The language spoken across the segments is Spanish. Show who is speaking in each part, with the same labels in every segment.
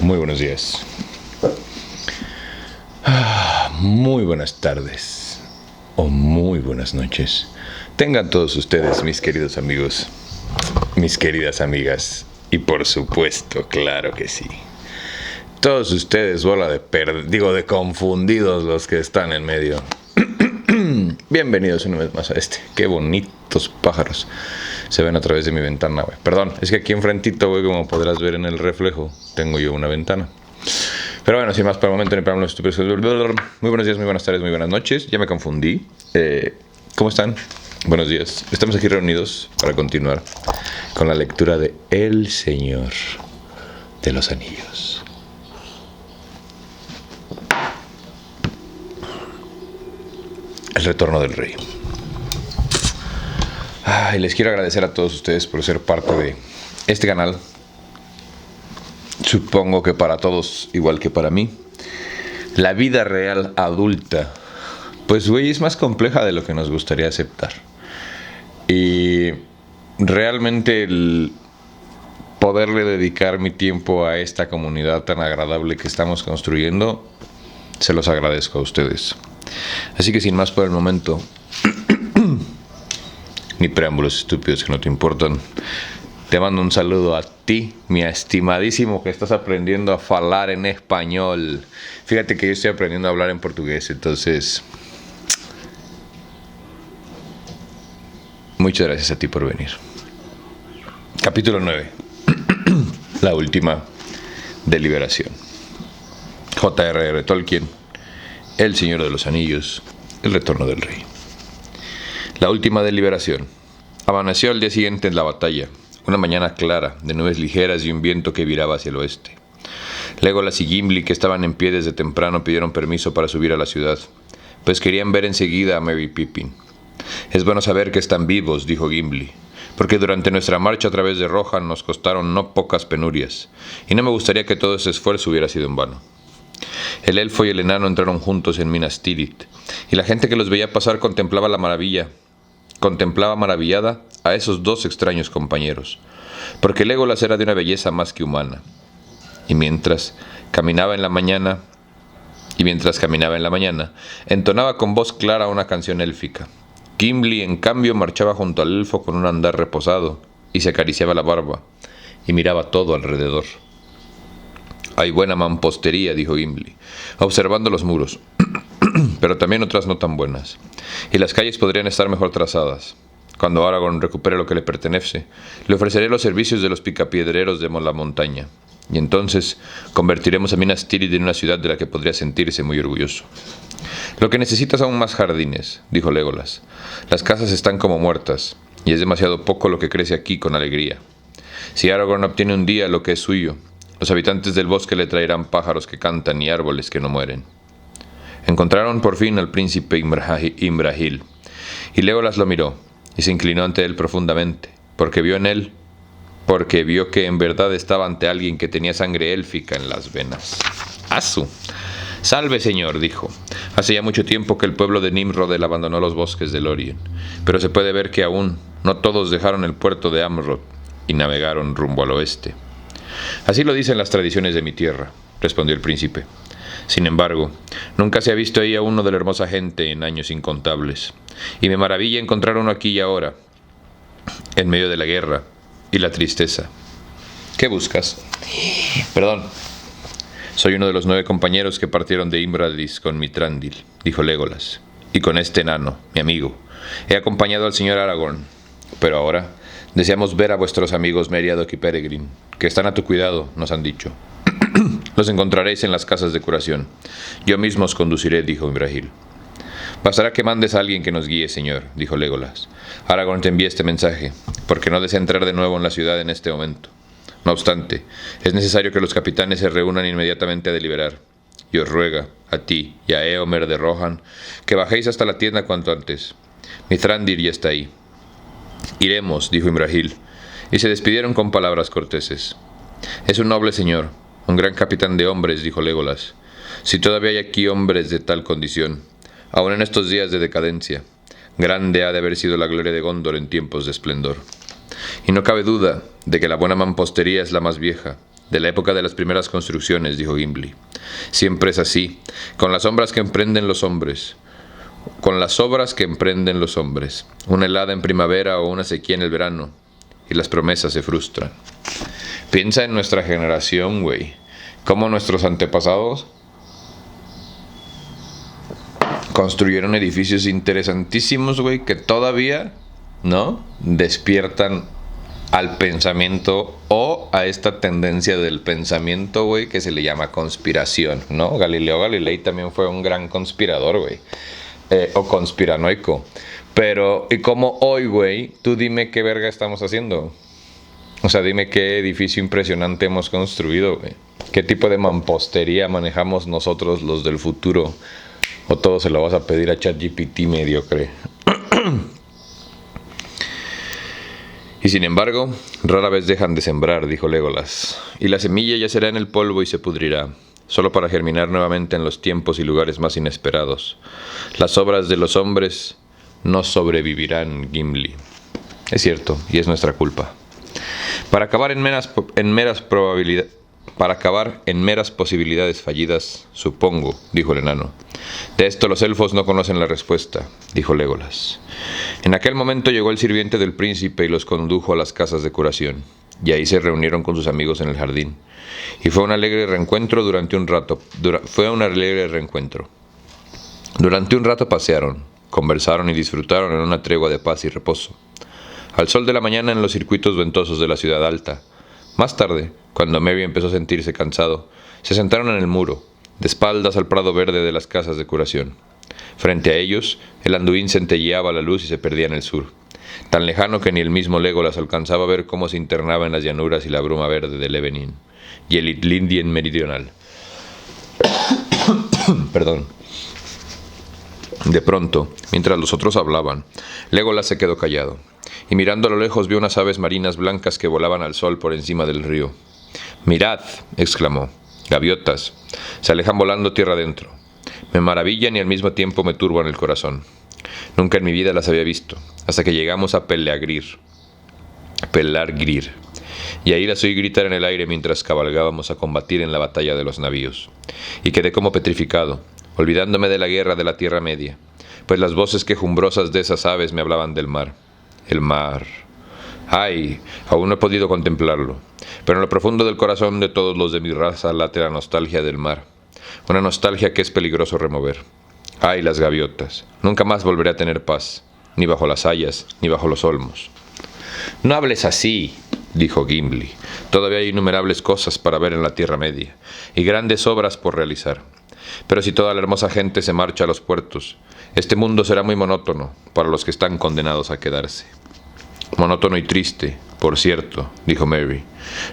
Speaker 1: Muy buenos días. Muy buenas tardes. O muy buenas noches. Tengan todos ustedes, mis queridos amigos, mis queridas amigas. Y por supuesto, claro que sí. Todos ustedes, bola de confundidos los que están en medio. Bienvenidos una vez más a este. Qué bonitos pájaros se ven a través de mi ventana, güey. Perdón, es que aquí enfrentito, güey, como podrás ver en el reflejo, tengo yo una ventana. Pero bueno, sin más por el momento, ni para los estúpidos. Muy buenos días, muy buenas tardes, muy buenas noches. Ya me confundí. ¿Cómo están? Buenos días. Estamos aquí reunidos para continuar con la lectura de El Señor de los Anillos. El retorno del rey. Y les quiero agradecer a todos ustedes por ser parte de este canal. Supongo que para todos, igual que para mí, la vida real adulta, pues güey, es más compleja de lo que nos gustaría aceptar. Y realmente el poderle dedicar mi tiempo a esta comunidad tan agradable que estamos construyendo, se los agradezco a ustedes. Así que sin más por el momento, ni preámbulos estúpidos que no te importan, te mando un saludo a ti, mi estimadísimo, que estás aprendiendo a hablar en español. Fíjate que yo estoy aprendiendo a hablar en portugués, entonces muchas gracias a ti por venir. Capítulo 9. La última deliberación. J.R.R. Tolkien, El Señor de los Anillos, El Retorno del Rey. La última deliberación. Amaneció al día siguiente en la batalla, una mañana clara, de nubes ligeras y un viento que viraba hacia el oeste. Legolas y Gimli, que estaban en pie desde temprano, pidieron permiso para subir a la ciudad, pues querían ver enseguida a Merry y Pippin. «Es bueno saber que están vivos», dijo Gimli, «porque durante nuestra marcha a través de Rohan nos costaron no pocas penurias, y no me gustaría que todo ese esfuerzo hubiera sido en vano». El elfo y el enano entraron juntos en Minas Tirith, y la gente que los veía pasar contemplaba maravillada a esos dos extraños compañeros, porque Legolas era de una belleza más que humana. Y mientras caminaba en la mañana, entonaba con voz clara una canción élfica. Gimli, en cambio, marchaba junto al elfo con un andar reposado, y se acariciaba la barba, y miraba todo alrededor. «Hay buena mampostería», dijo Gimli, observando los muros, «pero también otras no tan buenas, y las calles podrían estar mejor trazadas. Cuando Aragorn recupere lo que le pertenece, le ofreceré los servicios de los picapiedreros de la montaña, y entonces convertiremos a Minas Tirith en una ciudad de la que podría sentirse muy orgulloso». «Lo que necesitas son más jardines», dijo Legolas. «Las casas están como muertas, y es demasiado poco lo que crece aquí con alegría. Si Aragorn obtiene un día lo que es suyo, los habitantes del bosque le traerán pájaros que cantan y árboles que no mueren». Encontraron por fin al príncipe Imrahil, y Legolas lo miró, y se inclinó ante él profundamente, porque vio que en verdad estaba ante alguien que tenía sangre élfica en las venas. «¡Asu! Salve, señor», dijo. «Hace ya mucho tiempo que el pueblo de Nimrod abandonó los bosques de Lórien, pero se puede ver que aún no todos dejaron el puerto de Amrod y navegaron rumbo al oeste». «Así lo dicen las tradiciones de mi tierra», respondió el príncipe. «Sin embargo, nunca se ha visto ahí a uno de la hermosa gente en años incontables, y me maravilla encontrar uno aquí y ahora, en medio de la guerra y la tristeza». «¿Qué buscas?» «Perdón. Soy uno de los 9 compañeros que partieron de Imbradis con Mithrandil», dijo Legolas, «y con este enano, mi amigo. He acompañado al señor Aragorn, pero ahora deseamos ver a vuestros amigos Meriadoc y Peregrin, que están a tu cuidado, nos han dicho. Los encontraréis en las casas de curación. Yo mismo os conduciré», dijo Imrahil. «Bastará que mandes a alguien que nos guíe, señor», dijo Legolas. «Aragorn te envía este mensaje, porque no desea entrar de nuevo en la ciudad en este momento. No obstante, es necesario que los capitanes se reúnan inmediatamente a deliberar, y os ruega, a ti y a Éomer de Rohan, que bajéis hasta la tienda cuanto antes. Mithrandil ya está ahí». «Iremos», dijo Imrahil, y se despidieron con palabras corteses. «Es un noble señor, un gran capitán de hombres», dijo Legolas. «Si todavía hay aquí hombres de tal condición, aun en estos días de decadencia, grande ha de haber sido la gloria de Gondor en tiempos de esplendor. Y no cabe duda de que la buena mampostería es la más vieja, de la época de las primeras construcciones, dijo Gimli. Siempre es así, con las obras que emprenden los hombres. Una helada en primavera o una sequía en el verano, y las promesas se frustran. Piensa en nuestra generación, güey. Cómo nuestros antepasados construyeron edificios interesantísimos, güey, que todavía, ¿no?, despiertan al pensamiento o a esta tendencia del pensamiento, güey, que se le llama conspiración, ¿no? Galileo Galilei también fue un gran conspirador, güey, o conspiranoico. Pero, y como hoy, güey, tú dime qué verga estamos haciendo. O sea, dime qué edificio impresionante hemos construido, güey. ¿Qué tipo de mampostería manejamos nosotros, los del futuro? ¿O todo se lo vas a pedir a ChatGPT mediocre? Y sin embargo, rara vez dejan de sembrar, dijo Legolas. Y la semilla yacerá en el polvo y se pudrirá, solo para germinar nuevamente en los tiempos y lugares más inesperados. Las obras de los hombres no sobrevivirán, Gimli. Es cierto, y es nuestra culpa. Para acabar en meras posibilidades fallidas, supongo, dijo el enano. De esto los elfos no conocen la respuesta, dijo Legolas. En aquel momento llegó el sirviente del príncipe y los condujo a las casas de curación, y ahí se reunieron con sus amigos en el jardín. Y fue un alegre reencuentro durante un rato. Durante un rato pasearon, conversaron y disfrutaron en una tregua de paz y reposo. Al sol de la mañana en los circuitos ventosos de la ciudad alta. Más tarde, cuando Merry empezó a sentirse cansado, se sentaron en el muro, de espaldas al prado verde de las casas de curación. Frente a ellos, el Anduin centelleaba a la luz y se perdía en el sur, tan lejano que ni el mismo Legolas alcanzaba a ver cómo se internaba en las llanuras y la bruma verde del Evenin y el Itlindien meridional. Perdón. De pronto, mientras los otros hablaban, Legolas se quedó callado, y mirando a lo lejos vio unas aves marinas blancas que volaban al sol por encima del río. «¡Mirad!», exclamó. «Gaviotas. Se alejan volando tierra adentro. Me maravillan y al mismo tiempo me turban el corazón. Nunca en mi vida las había visto, hasta que llegamos a Pelargir. Y ahí las oí gritar en el aire mientras cabalgábamos a combatir en la batalla de los navíos. Y quedé como petrificado, olvidándome de la guerra de la Tierra Media, pues las voces quejumbrosas de esas aves me hablaban del mar. El mar. ¡Ay! Aún no he podido contemplarlo, pero en lo profundo del corazón de todos los de mi raza late la nostalgia del mar. Una nostalgia que es peligroso remover. ¡Ay, las gaviotas! Nunca más volveré a tener paz, ni bajo las hayas, ni bajo los olmos. «No hables así», dijo Gimli. «Todavía hay innumerables cosas para ver en la Tierra Media, y grandes obras por realizar. Pero si toda la hermosa gente se marcha a los puertos, este mundo será muy monótono para los que están condenados a quedarse». «Monótono y triste, por cierto», dijo Merry.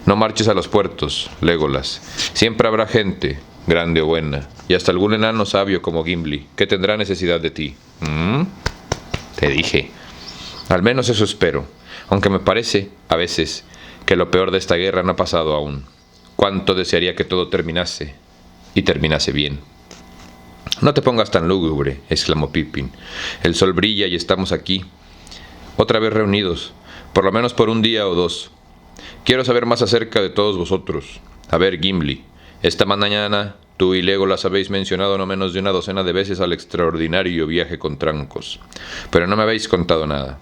Speaker 1: «No marches a los puertos, Legolas. Siempre habrá gente, grande o buena, y hasta algún enano sabio como Gimli, que tendrá necesidad de ti». «Te dije». «Al menos eso espero, aunque me parece, a veces, que lo peor de esta guerra no ha pasado aún. Cuánto desearía que todo terminase, y terminase bien». «No te pongas tan lúgubre», exclamó Pippin. «El sol brilla y estamos aquí, otra vez reunidos, por lo menos por un día o dos. Quiero saber más acerca de todos vosotros. A ver, Gimli, esta mañana tú y Legolas habéis mencionado no menos de una docena de veces al extraordinario viaje con trancos, pero no me habéis contado nada».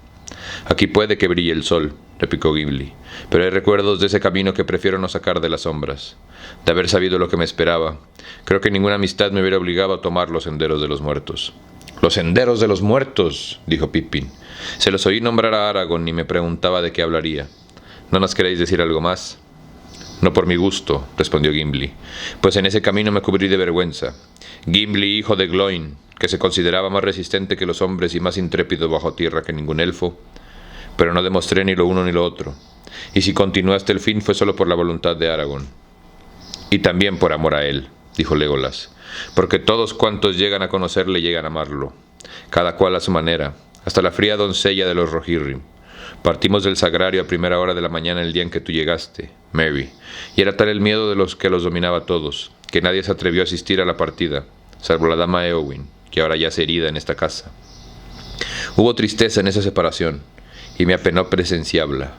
Speaker 1: «Aquí puede que brille el sol», replicó Gimli, «pero hay recuerdos de ese camino que prefiero no sacar de las sombras. De haber sabido lo que me esperaba, creo que ninguna amistad me hubiera obligado a tomar los senderos de los muertos». «¡Los senderos de los muertos!», dijo Pippin. «Se los oí nombrar a Aragorn y me preguntaba de qué hablaría. ¿No nos queréis decir algo más?» «No por mi gusto», respondió Gimli, «pues en ese camino me cubrí de vergüenza. Gimli, hijo de Gloin, que se consideraba más resistente que los hombres y más intrépido bajo tierra que ningún elfo, pero no demostré ni lo uno ni lo otro, y si continué hasta el fin fue solo por la voluntad de Aragorn». «Y también por amor a él», dijo Legolas, «porque todos cuantos llegan a conocerle llegan a amarlo, cada cual a su manera, hasta la fría doncella de los Rohirrim. Partimos del sagrario a primera hora de la mañana el día en que tú llegaste, Merry, y era tal el miedo de los que los dominaba a todos, que nadie se atrevió a asistir a la partida, salvo la dama Eowyn, que ahora yace herida en esta casa. Hubo tristeza en esa separación, y me apenó presenciarla.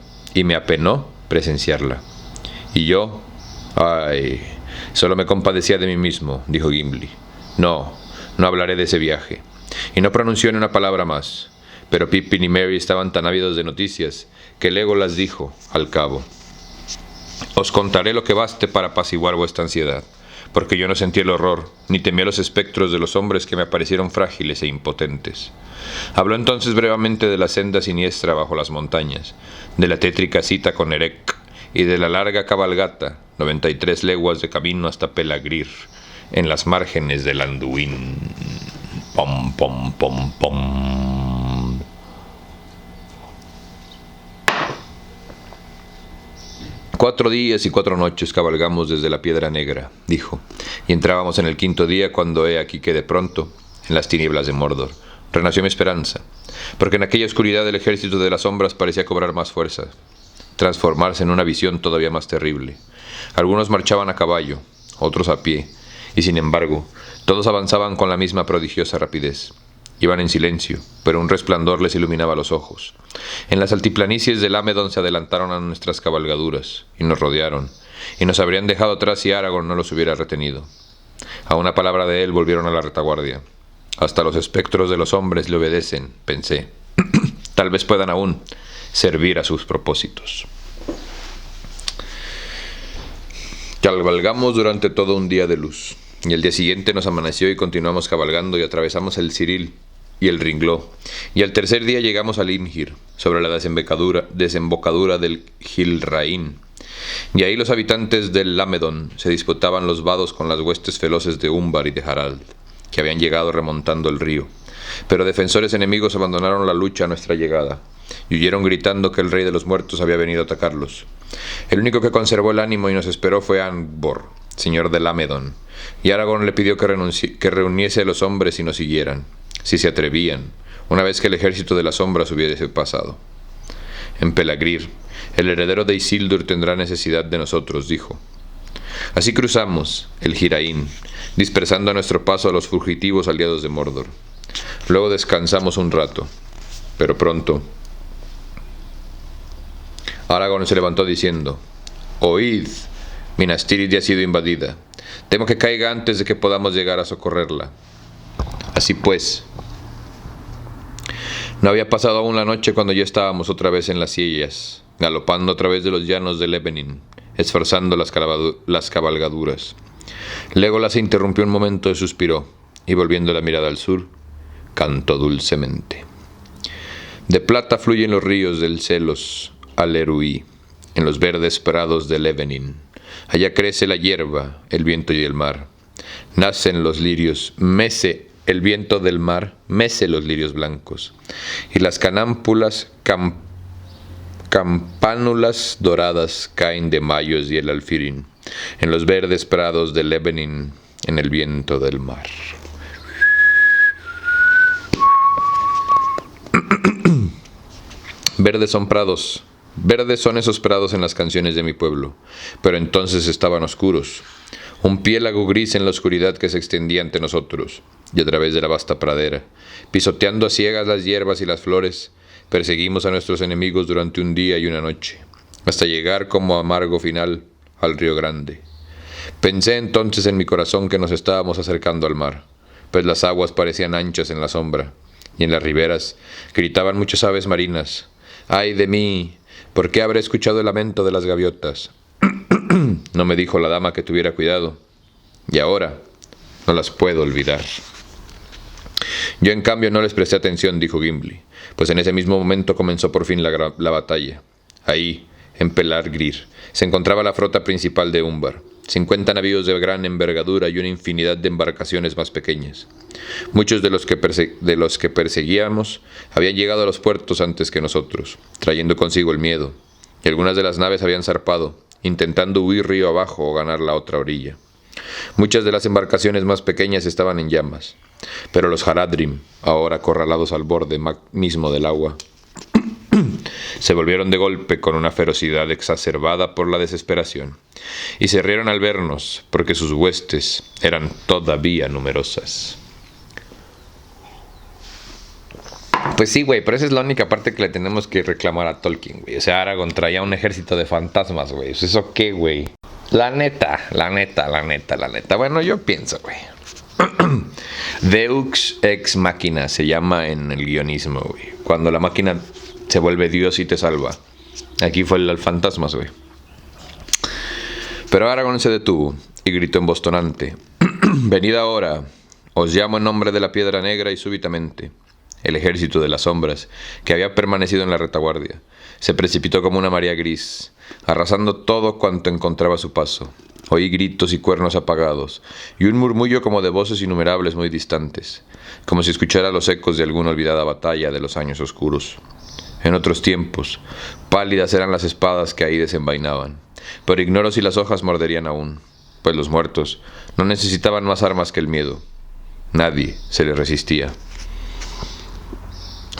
Speaker 1: Y yo, Ay, solo me compadecía de mí mismo, dijo Gimli. No hablaré de ese viaje. Y no pronunció ni una palabra más. Pero Pippin y Merry estaban tan ávidos de noticias que Legolas dijo, al cabo: Os contaré lo que baste para apaciguar vuestra ansiedad, porque yo no sentí el horror, ni temí a los espectros de los hombres que me aparecieron frágiles e impotentes. Habló entonces brevemente de la senda siniestra bajo las montañas, de la tétrica cita con Erec, y de la larga cabalgata, 93 leguas de camino hasta Pelagrir, en las márgenes del Anduin. Pom, pom, pom, pom. «4 días y 4 noches cabalgamos desde la Piedra Negra», dijo, «y entrábamos en el 5.º día cuando he aquí que de pronto, en las tinieblas de Mordor, renació mi esperanza, porque en aquella oscuridad el ejército de las sombras parecía cobrar más fuerza, transformarse en una visión todavía más terrible. Algunos marchaban a caballo, otros a pie, y sin embargo, todos avanzaban con la misma prodigiosa rapidez. Iban en silencio, pero un resplandor les iluminaba los ojos. En las altiplanicies del Amedon se adelantaron a nuestras cabalgaduras, y nos rodearon, y nos habrían dejado atrás si Aragorn no los hubiera retenido. A una palabra de él volvieron a la retaguardia. Hasta los espectros de los hombres le obedecen, pensé. Tal vez puedan aún servir a sus propósitos. Cabalgamos durante todo un día de luz, y el día siguiente nos amaneció y continuamos cabalgando y atravesamos el Ciril y el Ringló, y al tercer día llegamos a Limhir, sobre la desembocadura del Gilraín, y ahí los habitantes del Amedon se disputaban los vados con las huestes feroces de Umbar y de Harald, que habían llegado remontando el río, pero defensores enemigos abandonaron la lucha a nuestra llegada, y huyeron gritando que el rey de los muertos había venido a atacarlos. El único que conservó el ánimo y nos esperó fue Angbor, señor del Amedon, y Aragorn le pidió que reuniese a los hombres y nos siguieran, si se atrevían, una vez que el ejército de las sombras hubiese pasado. En Pelagrir, el heredero de Isildur tendrá necesidad de nosotros, dijo. Así cruzamos el Giraín, dispersando a nuestro paso a los fugitivos aliados de Mordor. Luego descansamos un rato, pero pronto Aragorn se levantó diciendo: «Oíd, Minas Tirith ya ha sido invadida. Temo que caiga antes de que podamos llegar a socorrerla». Así pues, no había pasado aún la noche cuando ya estábamos otra vez en las sillas, galopando a través de los llanos de Levenin, esforzando las cabalgaduras. Legolas se interrumpió un momento y suspiró, y volviendo la mirada al sur, cantó dulcemente. De plata fluyen los ríos del Celos al Eruí, en los verdes prados de Levenin. Allá crece la hierba, el viento y el mar. Nacen los lirios, mece el viento del mar, mece los lirios blancos. Y las canámpulas, campánulas doradas caen de mayos y el alfirín, en los verdes prados de Levenin, en el viento del mar. Verdes son esos prados en las canciones de mi pueblo, pero entonces estaban oscuros, un piélago gris en la oscuridad que se extendía ante nosotros, y a través de la vasta pradera, pisoteando a ciegas las hierbas y las flores, perseguimos a nuestros enemigos durante un día y una noche, hasta llegar como amargo final al río Grande. Pensé entonces en mi corazón que nos estábamos acercando al mar, pues las aguas parecían anchas en la sombra, y en las riberas gritaban muchas aves marinas. ¡Ay de mí! ¿Por qué habré escuchado el lamento de las gaviotas? No me dijo la dama que tuviera cuidado, y ahora no las puedo olvidar. Yo en cambio no les presté atención, dijo Gimli, pues en ese mismo momento comenzó por fin la batalla. Ahí, en Pelagrir, se encontraba la flota principal de Umbar, 50 navíos de gran envergadura y una infinidad de embarcaciones más pequeñas. Muchos de los que perseguíamos habían llegado a los puertos antes que nosotros, trayendo consigo el miedo, y algunas de las naves habían zarpado, intentando huir río abajo o ganar la otra orilla. Muchas de las embarcaciones más pequeñas estaban en llamas, pero los Haradrim, ahora acorralados al borde mismo del agua, se volvieron de golpe con una ferocidad exacerbada por la desesperación, y se rieron al vernos, porque sus huestes eran todavía numerosas. Pues sí, güey, pero esa es la única parte que le tenemos que reclamar a Tolkien, güey. O sea, Aragorn traía un ejército de fantasmas, güey. ¿Eso qué, güey? La neta. Bueno, yo pienso, güey. Deux ex machina se llama en el guionismo, güey. Cuando la máquina se vuelve Dios y te salva. Aquí fue el fantasmas, güey. Pero Aragorn se detuvo y gritó en voz tonante: «Venid ahora, os llamo en nombre de la Piedra Negra», y súbitamente el ejército de las sombras, que había permanecido en la retaguardia, se precipitó como una marea gris, arrasando todo cuanto encontraba a su paso. Oí gritos y cuernos apagados, y un murmullo como de voces innumerables muy distantes, como si escuchara los ecos de alguna olvidada batalla de los años oscuros. En otros tiempos, pálidas eran las espadas que ahí desenvainaban, pero ignoro si las hojas morderían aún, pues los muertos no necesitaban más armas que el miedo. Nadie se les resistía.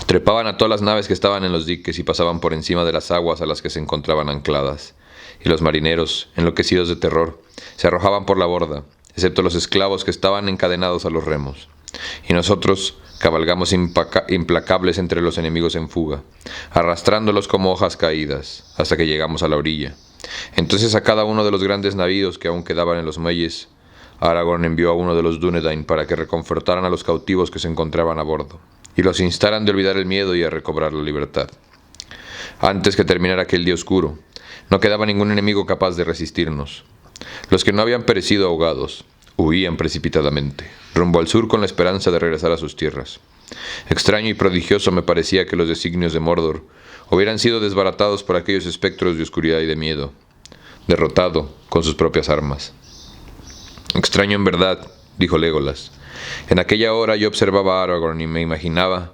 Speaker 1: Trepaban a todas las naves que estaban en los diques y pasaban por encima de las aguas a las que se encontraban ancladas. Y los marineros, enloquecidos de terror, se arrojaban por la borda, excepto los esclavos que estaban encadenados a los remos. Y nosotros cabalgamos implacables entre los enemigos en fuga, arrastrándolos como hojas caídas, hasta que llegamos a la orilla. Entonces a cada uno de los grandes navíos que aún quedaban en los muelles, Aragorn envió a uno de los Dúnedain para que reconfortaran a los cautivos que se encontraban a bordo, y los instaran de olvidar el miedo y a recobrar la libertad. Antes que terminara aquel día oscuro, no quedaba ningún enemigo capaz de resistirnos. Los que no habían perecido ahogados huían precipitadamente, rumbo al sur con la esperanza de regresar a sus tierras. Extraño y prodigioso me parecía que los designios de Mordor hubieran sido desbaratados por aquellos espectros de oscuridad y de miedo, derrotado con sus propias armas. «Extraño en verdad», dijo Legolas. En aquella hora yo observaba a Aragorn y me imaginaba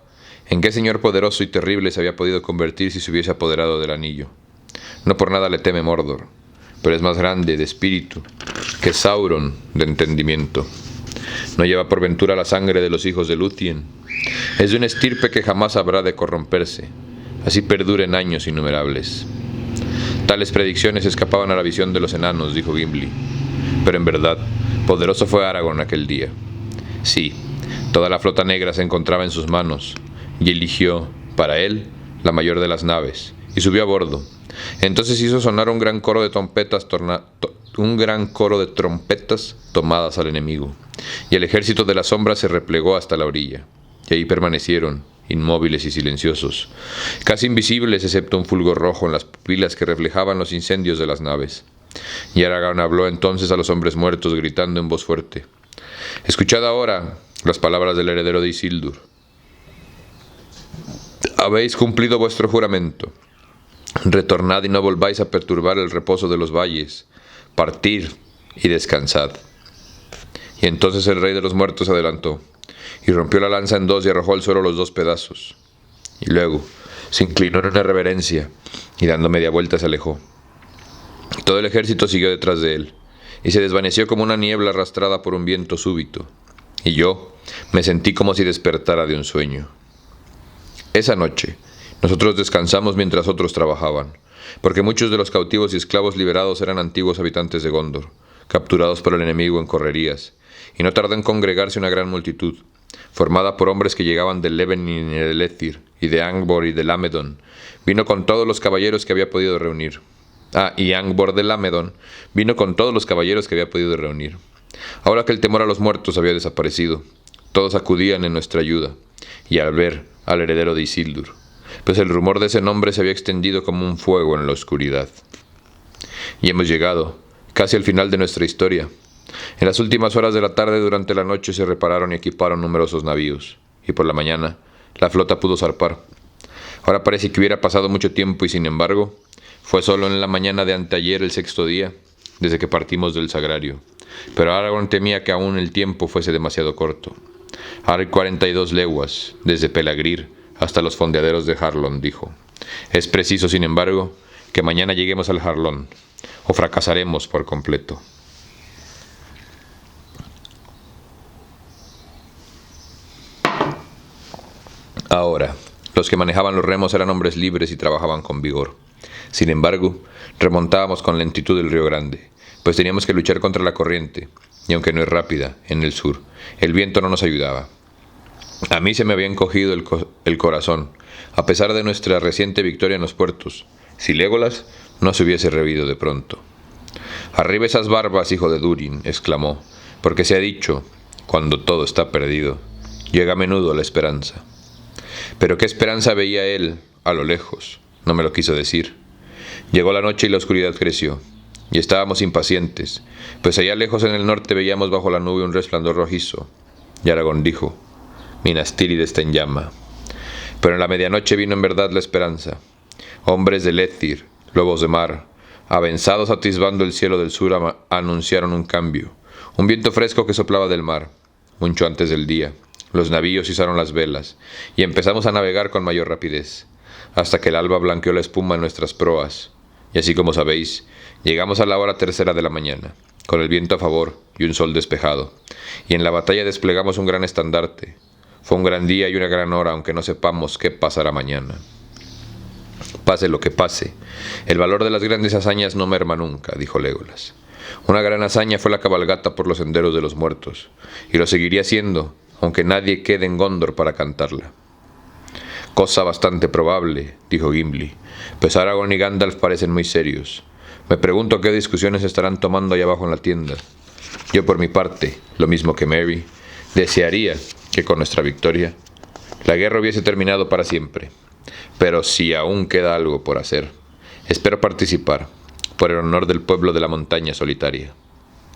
Speaker 1: en qué señor poderoso y terrible se había podido convertir si se hubiese apoderado del anillo. No por nada le teme Mordor, pero es más grande de espíritu que Sauron de entendimiento. No lleva por ventura la sangre de los hijos de Lúthien. Es de una estirpe que jamás habrá de corromperse, así perduren años innumerables. Tales predicciones escapaban a la visión de los enanos, dijo Gimli. Pero en verdad, poderoso fue Aragorn aquel día. Sí, toda la flota negra se encontraba en sus manos, y eligió, para él, la mayor de las naves, y subió a bordo. Entonces hizo sonar un gran coro de trompetas tomadas al enemigo, y el ejército de las sombras se replegó hasta la orilla, y ahí permanecieron, inmóviles y silenciosos, casi invisibles excepto un fulgor rojo en las pupilas que reflejaban los incendios de las naves. Y Aragorn habló entonces a los hombres muertos, gritando en voz fuerte: «Escuchad ahora las palabras del heredero de Isildur. Habéis cumplido vuestro juramento. Retornad y no volváis a perturbar el reposo de los valles. Partid y descansad». Y entonces el rey de los muertos se adelantó, y rompió la lanza en dos y arrojó al suelo los dos pedazos. Y luego se inclinó en una reverencia, y dando media vuelta se alejó. Todo el ejército siguió detrás de él, y se desvaneció como una niebla arrastrada por un viento súbito, y yo me sentí como si despertara de un sueño. Esa noche nosotros descansamos mientras otros trabajaban, porque muchos de los cautivos y esclavos liberados eran antiguos habitantes de Gondor, capturados por el enemigo en correrías, y no tardó en congregarse una gran multitud, formada por hombres que llegaban de Levenin y de Lethir, y de Angbor y de Lamedon. Vino con todos los caballeros que había podido reunir. Y Angbor de Lamedon vino con todos los caballeros que había podido reunir. Ahora que el temor a los muertos había desaparecido, todos acudían en nuestra ayuda, y al ver al heredero de Isildur, pues el rumor de ese nombre se había extendido como un fuego en la oscuridad. Y hemos llegado casi al final de nuestra historia. En las últimas horas de la tarde, durante la noche, se repararon y equiparon numerosos navíos, y por la mañana la flota pudo zarpar. Ahora parece que hubiera pasado mucho tiempo, y sin embargo fue solo en la mañana de anteayer, el sexto día, desde que partimos del sagrario. Pero Aragorn temía que aún el tiempo fuese demasiado corto. «Hay 42 leguas, desde Pelagrir hasta los fondeaderos de Harlon», dijo. «Es preciso, sin embargo, que mañana lleguemos al Harlon, o fracasaremos por completo». Ahora, los que manejaban los remos eran hombres libres y trabajaban con vigor. Sin embargo, remontábamos con lentitud el río Grande, pues teníamos que luchar contra la corriente, y aunque no es rápida, en el sur, el viento no nos ayudaba. A mí se me había encogido el corazón, a pesar de nuestra reciente victoria en los puertos, si Legolas no se hubiese reído de pronto. «Arriba esas barbas, hijo de Durin», exclamó, «porque se ha dicho, cuando todo está perdido, llega a menudo la esperanza». Pero qué esperanza veía él a lo lejos, no me lo quiso decir. Llegó la noche y la oscuridad creció, y estábamos impacientes, pues allá lejos en el norte veíamos bajo la nube un resplandor rojizo. Y Aragorn dijo: «Minas Tirith está en llama». Pero en la medianoche vino en verdad la esperanza. Hombres de Lethir, lobos de mar, avenzados atisbando el cielo del sur, anunciaron un cambio, un viento fresco que soplaba del mar. Mucho antes del día, los navíos izaron las velas, y empezamos a navegar con mayor rapidez, hasta que el alba blanqueó la espuma en nuestras proas. Y así como sabéis, llegamos a la hora tercera de la mañana, con el viento a favor y un sol despejado, y en la batalla desplegamos un gran estandarte. Fue un gran día y una gran hora, aunque no sepamos qué pasará mañana. Pase lo que pase, el valor de las grandes hazañas no merma nunca, dijo Legolas. Una gran hazaña fue la cabalgata por los senderos de los muertos, y lo seguiría siendo, aunque nadie quede en Gondor para cantarla. Cosa bastante probable, dijo Gimli, pues Aragorn y Gandalf parecen muy serios. Me pregunto qué discusiones estarán tomando allá abajo en la tienda. Yo, por mi parte, lo mismo que Merry, desearía que con nuestra victoria la guerra hubiese terminado para siempre. Pero si aún queda algo por hacer, espero participar, por el honor del pueblo de la montaña solitaria.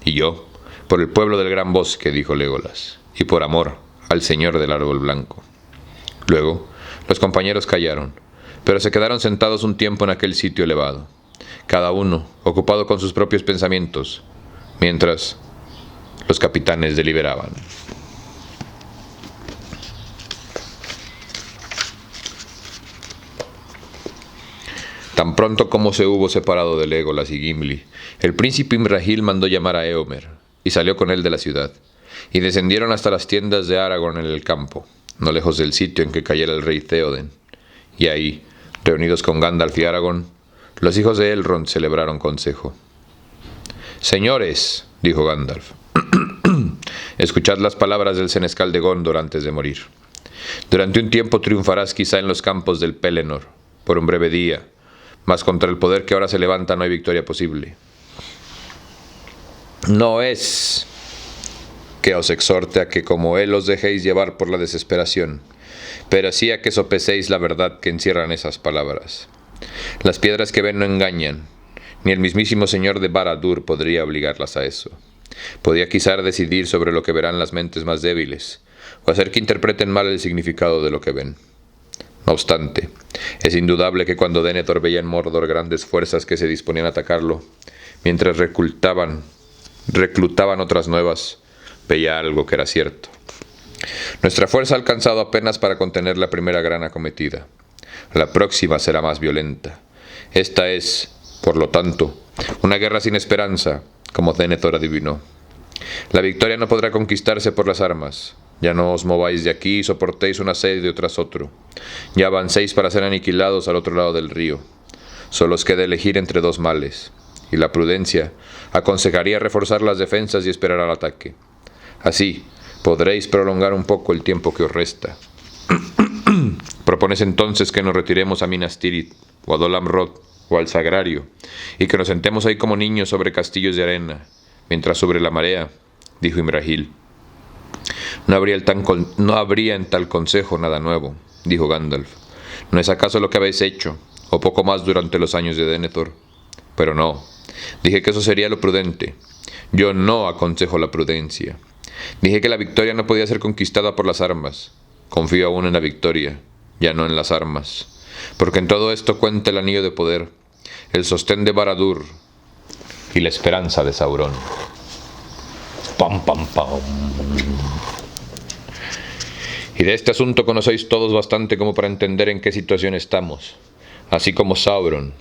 Speaker 1: Y yo, por el pueblo del gran bosque, dijo Legolas, y por amor al señor del árbol blanco. Luego, los compañeros callaron, pero se quedaron sentados un tiempo en aquel sitio elevado, cada uno ocupado con sus propios pensamientos, mientras los capitanes deliberaban. Tan pronto como se hubo separado de Legolas y Gimli, el príncipe Imrahil mandó llamar a Éomer, y salió con él de la ciudad, y descendieron hasta las tiendas de Aragorn en el campo, no lejos del sitio en que cayera el rey Theoden. Y ahí, reunidos con Gandalf y Aragorn, los hijos de Elrond celebraron consejo. «Señores», dijo Gandalf, «escuchad las palabras del senescal de Gondor antes de morir. Durante un tiempo triunfarás quizá en los campos del Pelennor, por un breve día, mas contra el poder que ahora se levanta no hay victoria posible. No es que os exhorte a que como él os dejéis llevar por la desesperación, pero sí a que sopeséis la verdad que encierran esas palabras. Las piedras que ven no engañan, ni el mismísimo señor de Barad-dûr podría obligarlas a eso. Podría quizá decidir sobre lo que verán las mentes más débiles, o hacer que interpreten mal el significado de lo que ven. No obstante, es indudable que cuando Denethor veía en Mordor grandes fuerzas que se disponían a atacarlo, mientras reclutaban otras nuevas, veía algo que era cierto. Nuestra fuerza ha alcanzado apenas para contener la primera gran acometida. La próxima será más violenta. Esta es, por lo tanto, una guerra sin esperanza, como Denethor adivinó. La victoria no podrá conquistarse por las armas. Ya no os mováis de aquí y soportéis un asedio tras otro. Ya avancéis para ser aniquilados al otro lado del río. Solo os queda elegir entre dos males, y la prudencia aconsejaría reforzar las defensas y esperar al ataque. Así podréis prolongar un poco el tiempo que os resta. Propones entonces que nos retiremos a Minas Tirith, o a Dol Amroth, o al Sagrario, y que nos sentemos ahí como niños sobre castillos de arena, mientras sobre la marea, dijo Imrahil. No habría en tal consejo nada nuevo, dijo Gandalf. ¿No es acaso lo que habéis hecho, o poco más durante los años de Denethor? Pero no, dije que eso sería lo prudente. Yo no aconsejo la prudencia. Dije que la victoria no podía ser conquistada por las armas. Confío aún en la victoria, ya no en las armas. Porque en todo esto cuenta el anillo de poder, el sostén de Barad-dûr y la esperanza de Sauron. Pam, pam, pam. Y de este asunto conocéis todos bastante como para entender en qué situación estamos, así como Sauron.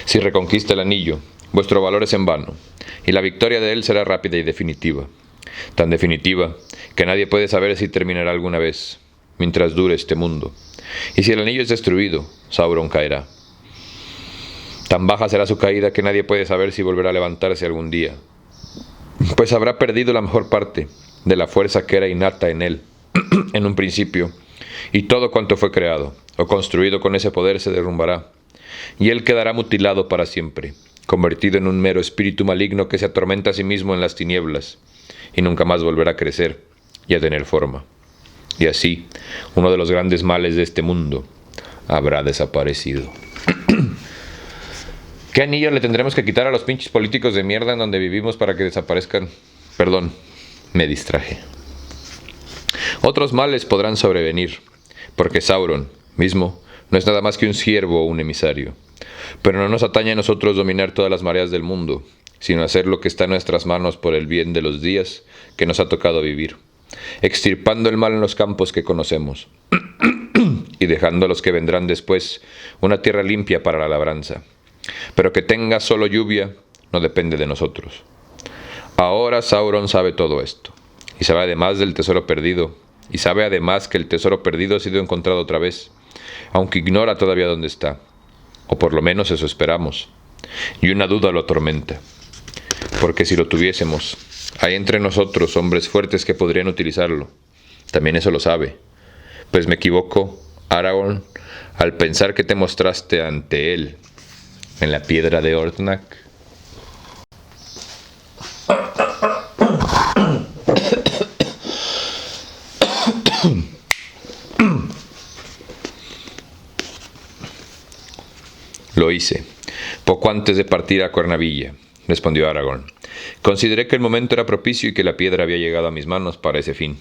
Speaker 1: Si reconquista el anillo, vuestro valor es en vano, y la victoria de él será rápida y definitiva. Tan definitiva que nadie puede saber si terminará alguna vez, mientras dure este mundo. Y si el anillo es destruido, Sauron caerá. Tan baja será su caída que nadie puede saber si volverá a levantarse algún día, pues habrá perdido la mejor parte de la fuerza que era innata en él en un principio, y todo cuanto fue creado o construido con ese poder se derrumbará, y él quedará mutilado para siempre, convertido en un mero espíritu maligno que se atormenta a sí mismo en las tinieblas, y nunca más volverá a crecer y a tener forma. Y así, uno de los grandes males de este mundo habrá desaparecido. ¿Qué anillo le tendremos que quitar a los pinches políticos de mierda en donde vivimos para que desaparezcan? Perdón, me distraje. Otros males podrán sobrevenir, porque Sauron mismo no es nada más que un siervo o un emisario. Pero no nos atañe a nosotros dominar todas las mareas del mundo, sino hacer lo que está en nuestras manos por el bien de los días que nos ha tocado vivir, extirpando el mal en los campos que conocemos, y dejando a los que vendrán después una tierra limpia para la labranza. Pero que tenga solo lluvia no depende de nosotros. Ahora Sauron sabe todo esto, y sabe además del tesoro perdido, y sabe además que el tesoro perdido ha sido encontrado otra vez, aunque ignora todavía dónde está, o por lo menos eso esperamos, y una duda lo atormenta, porque si lo tuviésemos, hay entre nosotros hombres fuertes que podrían utilizarlo. También eso lo sabe, pues me equivoco, Aragorn, al pensar que te mostraste ante él en la piedra de Orthanc. Lo hice, poco antes de partir a Cuernavilla, respondió Aragorn. Consideré que el momento era propicio y que la piedra había llegado a mis manos para ese fin.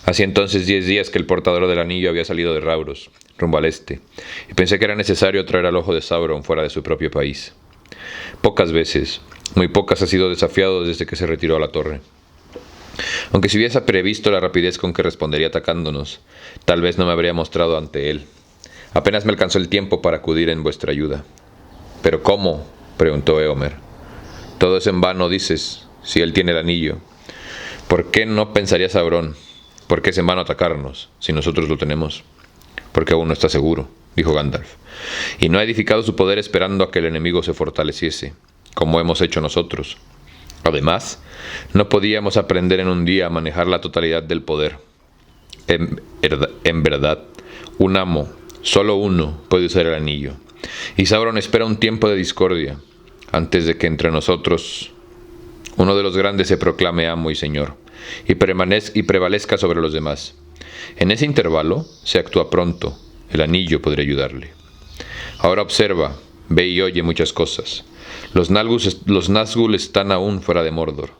Speaker 1: Hacía entonces 10 días que el portador del anillo había salido de Rauros, rumbo al este, y pensé que era necesario traer al ojo de Sauron fuera de su propio país. Pocas veces, muy pocas, ha sido desafiado desde que se retiró a la torre. Aunque si hubiese previsto la rapidez con que respondería atacándonos, tal vez no me habría mostrado ante él. Apenas me alcanzó el tiempo para acudir en vuestra ayuda. ¿Pero cómo?, preguntó Éomer. Todo es en vano, dices, si él tiene el anillo. ¿Por qué no pensaría Sauron? ¿Por qué es en vano atacarnos, si nosotros lo tenemos? Porque aún no está seguro, dijo Gandalf, y no ha edificado su poder esperando a que el enemigo se fortaleciese, como hemos hecho nosotros. Además, no podíamos aprender en un día a manejar la totalidad del poder. En verdad, un amo, solo uno, puede usar el anillo, y Sauron espera un tiempo de discordia, antes de que entre nosotros uno de los grandes se proclame amo y señor, y prevalezca sobre los demás. En ese intervalo se actúa pronto, el anillo podría ayudarle. Ahora observa, ve y oye muchas cosas. Los Nazgûl están aún fuera de Mordor.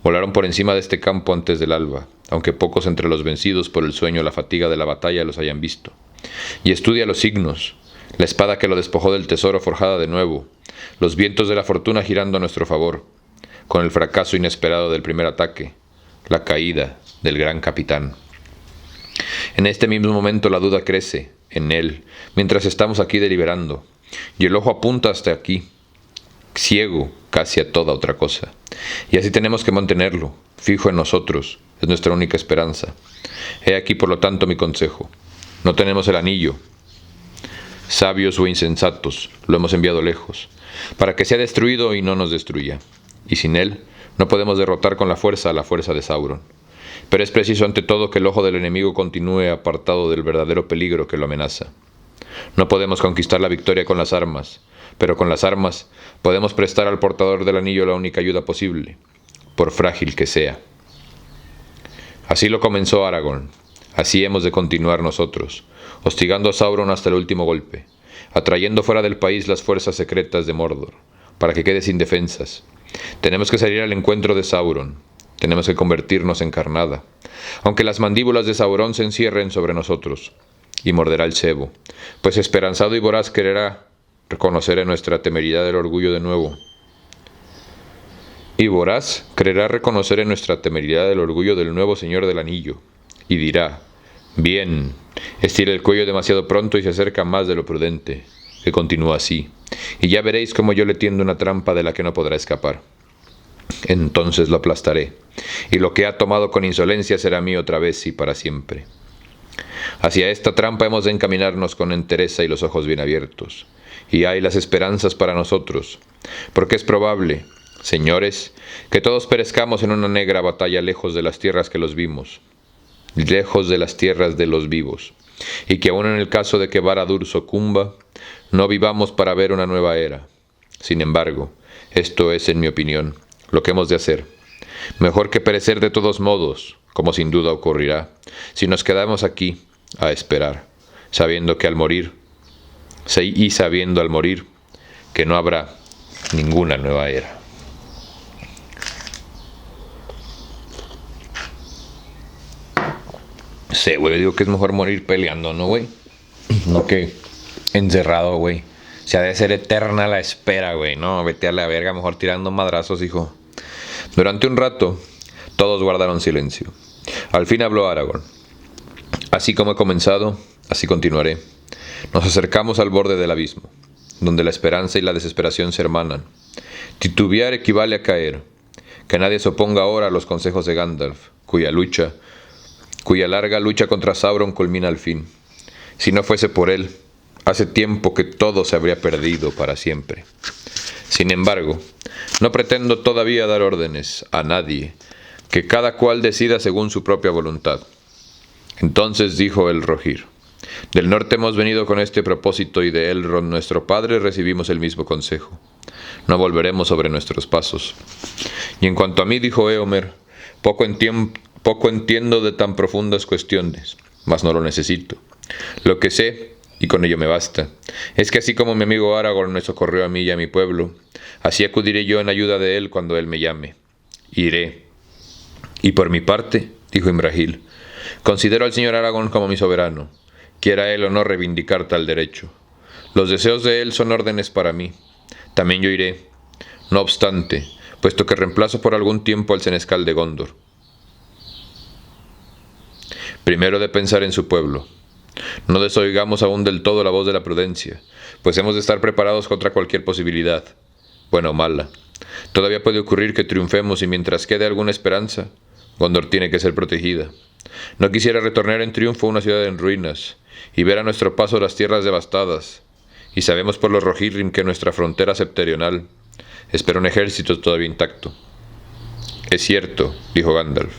Speaker 1: Volaron por encima de este campo antes del alba, aunque pocos entre los vencidos por el sueño o la fatiga de la batalla los hayan visto. Y estudia los signos, la espada que lo despojó del tesoro forjada de nuevo, los vientos de la fortuna girando a nuestro favor, con el fracaso inesperado del primer ataque, la caída del gran capitán. En este mismo momento la duda crece en él, mientras estamos aquí deliberando, y el ojo apunta hasta aquí, ciego casi a toda otra cosa. Y así tenemos que mantenerlo, fijo en nosotros, es nuestra única esperanza. He aquí por lo tanto mi consejo. No tenemos el anillo. Sabios o insensatos, lo hemos enviado lejos, para que sea destruido y no nos destruya. Y sin él, no podemos derrotar con la fuerza a la fuerza de Sauron. Pero es preciso ante todo que el ojo del enemigo continúe apartado del verdadero peligro que lo amenaza. No podemos conquistar la victoria con las armas, pero con las armas podemos prestar al portador del anillo la única ayuda posible, por frágil que sea. Así lo comenzó Aragorn, así hemos de continuar nosotros, hostigando a Sauron hasta el último golpe, atrayendo fuera del país las fuerzas secretas de Mordor, para que quede sin defensas. Tenemos que salir al encuentro de Sauron, tenemos que convertirnos en carnada, aunque las mandíbulas de Sauron se encierren sobre nosotros, y morderá el cebo, pues esperanzado y voraz quererá reconocer en nuestra temeridad el orgullo de nuevo. Y voraz creerá reconocer en nuestra temeridad el orgullo del nuevo señor del anillo, y dirá, bien, estira el cuello demasiado pronto y se acerca más de lo prudente, que continúa así, y ya veréis cómo yo le tiendo una trampa de la que no podrá escapar. Entonces lo aplastaré, y lo que ha tomado con insolencia será mío otra vez y para siempre. Hacia esta trampa hemos de encaminarnos con entereza y los ojos bien abiertos, y hay las esperanzas para nosotros, porque es probable, señores, que todos perezcamos en una negra batalla lejos de las tierras que los vimos, lejos de las tierras de los vivos, y que aun en el caso de que Barad-dûr sucumba, no vivamos para ver una nueva era. Sin embargo, Esto es, en mi opinión, lo que hemos de hacer. Mejor que perecer de todos modos, como sin duda ocurrirá, si nos quedamos aquí a esperar, sabiendo al morir que no habrá ninguna nueva era. Sí, güey, digo que es mejor morir peleando, ¿no, güey? No que encerrado, güey. Se ha de ser eterna la espera, güey. No, vete a la verga, mejor tirando madrazos, hijo. Durante un rato, todos guardaron silencio. Al fin habló Aragorn. Así como he comenzado, así continuaré. Nos acercamos al borde del abismo, donde la esperanza y la desesperación se hermanan. Titubear equivale a caer. Que nadie se oponga ahora a los consejos de Gandalf, cuya larga lucha contra Sauron culmina al fin. Si no fuese por él, hace tiempo que todo se habría perdido para siempre. Sin embargo, no pretendo todavía dar órdenes a nadie, que cada cual decida según su propia voluntad. Entonces dijo el Rohirrim: del norte hemos venido con este propósito y de Elrond nuestro padre recibimos el mismo consejo. No volveremos sobre nuestros pasos. Y en cuanto a mí, dijo Éomer, poco entiendo de tan profundas cuestiones, mas no lo necesito. Lo que sé, y con ello me basta, es que así como mi amigo Aragorn me socorrió a mí y a mi pueblo, así acudiré yo en ayuda de él cuando él me llame. Iré. Y por mi parte, dijo Imrahil, considero al señor Aragorn como mi soberano, quiera él o no reivindicar tal derecho. Los deseos de él son órdenes para mí. También yo iré. No obstante, puesto que reemplazo por algún tiempo al senescal de Gondor. Primero de pensar en su pueblo. No desoigamos aún del todo la voz de la prudencia, pues hemos de estar preparados contra cualquier posibilidad, buena o mala. Todavía puede ocurrir que triunfemos y mientras quede alguna esperanza, Gondor tiene que ser protegida. No quisiera retornar en triunfo a una ciudad en ruinas y ver a nuestro paso las tierras devastadas. Y sabemos por los Rohirrim que nuestra frontera septentrional espera un ejército todavía intacto. Es cierto, dijo Gandalf,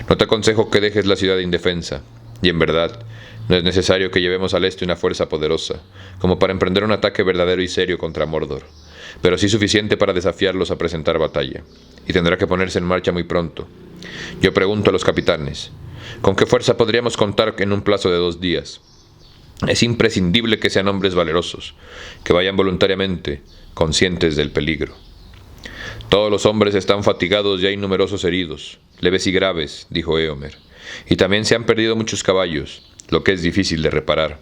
Speaker 1: no te aconsejo que dejes la ciudad indefensa, y en verdad, no es necesario que llevemos al este una fuerza poderosa, como para emprender un ataque verdadero y serio contra Mordor, pero sí suficiente para desafiarlos a presentar batalla, y tendrá que ponerse en marcha muy pronto. Yo pregunto a los capitanes, ¿con qué fuerza podríamos contar en un plazo de 2 días? Es imprescindible que sean hombres valerosos, que vayan voluntariamente, conscientes del peligro. Todos los hombres están fatigados y hay numerosos heridos, leves y graves, dijo Éomer, y también se han perdido muchos caballos, lo que es difícil de reparar.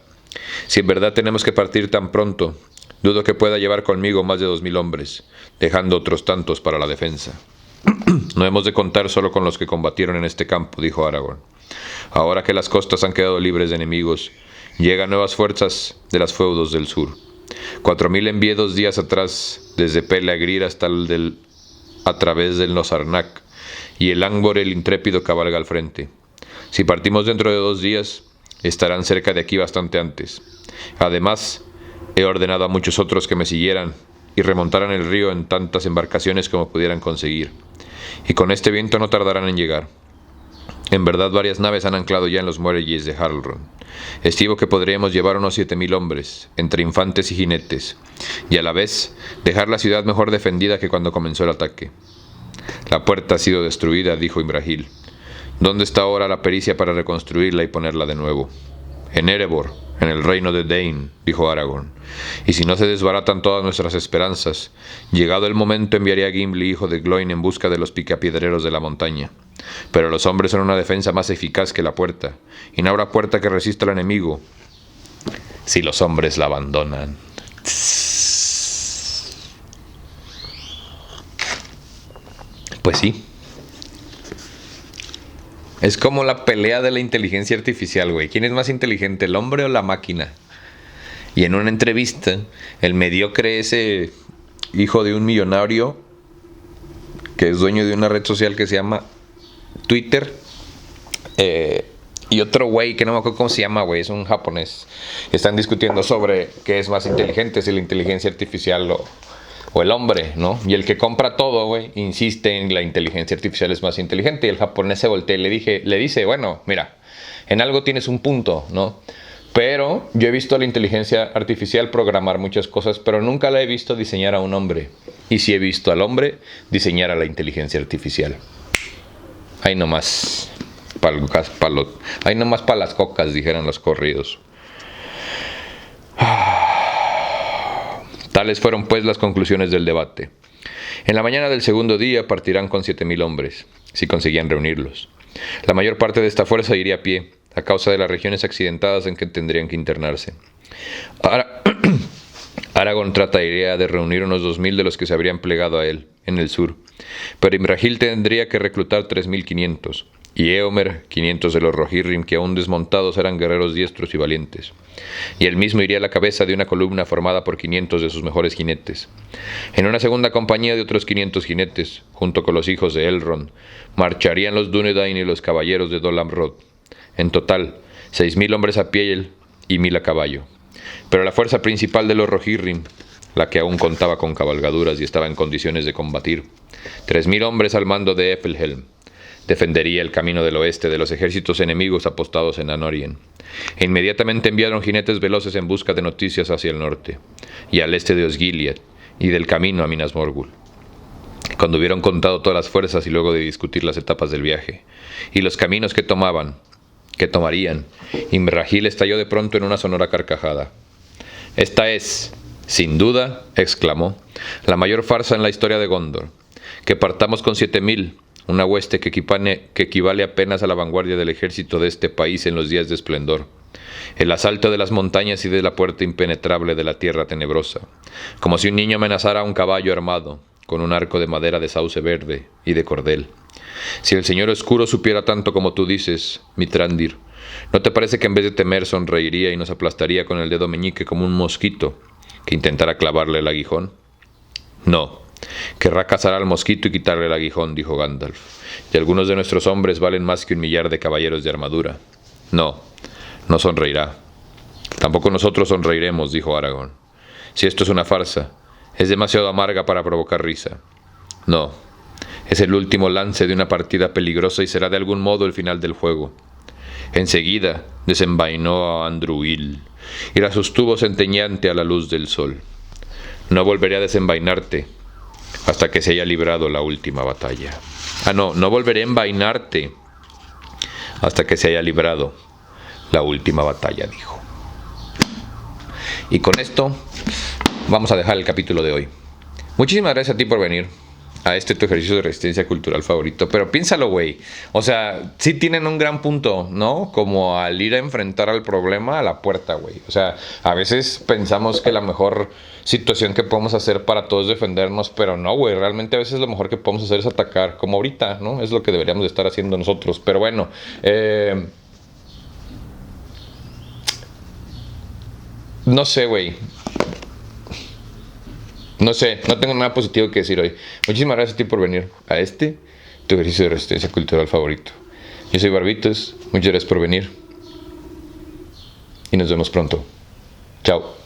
Speaker 1: Si en verdad tenemos que partir tan pronto, dudo que pueda llevar conmigo más de 2000 hombres, dejando otros tantos para la defensa. No hemos de contar solo con los que combatieron en este campo, dijo Aragorn. Ahora que las costas han quedado libres de enemigos, llegan nuevas fuerzas de las feudos del sur. 4000 envié 2 días atrás, desde Pelegrín hasta a través del Nosarnak, y el Angmor el intrépido cabalga al frente. Si partimos dentro de 2 días, estarán cerca de aquí bastante antes. Además, he ordenado a muchos otros que me siguieran y remontaran el río en tantas embarcaciones como pudieran conseguir. Y con este viento no tardarán en llegar. En verdad, varias naves han anclado ya en los muelles de Harlrond. Estimo que podríamos llevar unos 7000 hombres, entre infantes y jinetes, y a la vez dejar la ciudad mejor defendida que cuando comenzó el ataque. La puerta ha sido destruida, dijo Imrahil. ¿Dónde está ahora la pericia para reconstruirla y ponerla de nuevo? En Erebor, en el reino de Dain, dijo Aragorn. Y si no se desbaratan todas nuestras esperanzas, llegado el momento enviaré a Gimli, hijo de Gloin, en busca de los picapiedreros de la montaña. Pero los hombres son una defensa más eficaz que la puerta, y no habrá puerta que resista al enemigo si los hombres la abandonan. Pues sí. Es como la pelea de la inteligencia artificial, güey. ¿Quién es más inteligente, el hombre o la máquina? Y en una entrevista, el mediocre ese hijo de un millonario, que es dueño de una red social que se llama Twitter, y otro güey que no me acuerdo cómo se llama, güey, es un japonés, están discutiendo sobre qué es más inteligente, si la inteligencia artificial o el hombre, ¿no? Y el que compra todo, güey, insiste en la inteligencia artificial es más inteligente, y el japonés se voltea y le dice, bueno, mira, en algo tienes un punto, ¿no? Pero yo he visto a la inteligencia artificial programar muchas cosas, pero nunca la he visto diseñar a un hombre. y sí he visto al hombre diseñar a la inteligencia artificial. Ahí nomás ahí nomás pa' las cocas, dijeron los corridos. Tales fueron pues las conclusiones del debate. En la mañana del segundo día partirán con 7,000 hombres, si conseguían reunirlos. La mayor parte de esta fuerza iría a pie, a causa de las regiones accidentadas en que tendrían que internarse. Aragorn trataría de reunir unos 2,000 de los que se habrían plegado a él, en el sur, pero Imrahil tendría que reclutar 3,500, y Éomer 500 de los Rohirrim, que aún desmontados eran guerreros diestros y valientes. Y él mismo iría a la cabeza de una columna formada por 500 de sus mejores jinetes. En una segunda compañía de otros 500 jinetes, junto con los hijos de Elrond, marcharían los Dúnedain y los caballeros de Dol Amroth. En total, 6,000 hombres a pie y 1,000 a caballo. Pero la fuerza principal de los Rohirrim, la que aún contaba con cabalgaduras y estaba en condiciones de combatir, 3,000 hombres al mando de Æthelhelm, defendería el camino del oeste de los ejércitos enemigos apostados en Anórien. E inmediatamente enviaron jinetes veloces en busca de noticias hacia el norte, y al este de Osgiliath, y del camino a Minas Morgul. Cuando hubieron contado todas las fuerzas y luego de discutir las etapas del viaje, y los caminos que tomarían, Imrahil estalló de pronto en una sonora carcajada. «Esta es, sin duda», exclamó, «la mayor farsa en la historia de Gondor. Que partamos con 7,000, una hueste que equivale apenas a la vanguardia del ejército de este país en los días de esplendor. El asalto de las montañas y de la puerta impenetrable de la tierra tenebrosa, como si un niño amenazara a un caballo armado, con un arco de madera de sauce verde y de cordel. Si el Señor Oscuro supiera tanto como tú dices, Mithrandir, ¿no te parece que en vez de temer sonreiría y nos aplastaría con el dedo meñique como un mosquito que intentara clavarle el aguijón? No. Querrá cazar al mosquito y quitarle el aguijón, dijo Gandalf, y algunos de nuestros hombres valen más que 1,000,000 de caballeros de armadura. No sonreirá. Tampoco nosotros sonreiremos, dijo Aragorn. Si esto es una farsa, es demasiado amarga para provocar risa. No, es el último lance de una partida peligrosa y será de algún modo el final del juego. Enseguida desenvainó a Andúril y la sostuvo centelleante a la luz del sol. No volveré a desenvainarte hasta que se haya librado la última batalla. No volveré a envainarte hasta que se haya librado la última batalla, dijo. Y con esto vamos a dejar el capítulo de hoy. Muchísimas gracias a ti por venir a tu ejercicio de resistencia cultural favorito. Pero piénsalo, güey. O sea, sí tienen un gran punto, ¿no? Como al ir a enfrentar al problema a la puerta, güey. O sea, a veces pensamos que la mejor situación que podemos hacer para todos es defendernos, pero no, güey. Realmente a veces lo mejor que podemos hacer es atacar, como ahorita, ¿no? Es lo que deberíamos de estar haciendo nosotros. Pero bueno, no sé, güey. No sé, no tengo nada positivo que decir hoy. Muchísimas gracias a ti por venir a tu ejercicio de resistencia cultural favorito. Yo soy Barbitos, muchas gracias por venir y nos vemos pronto. Chao.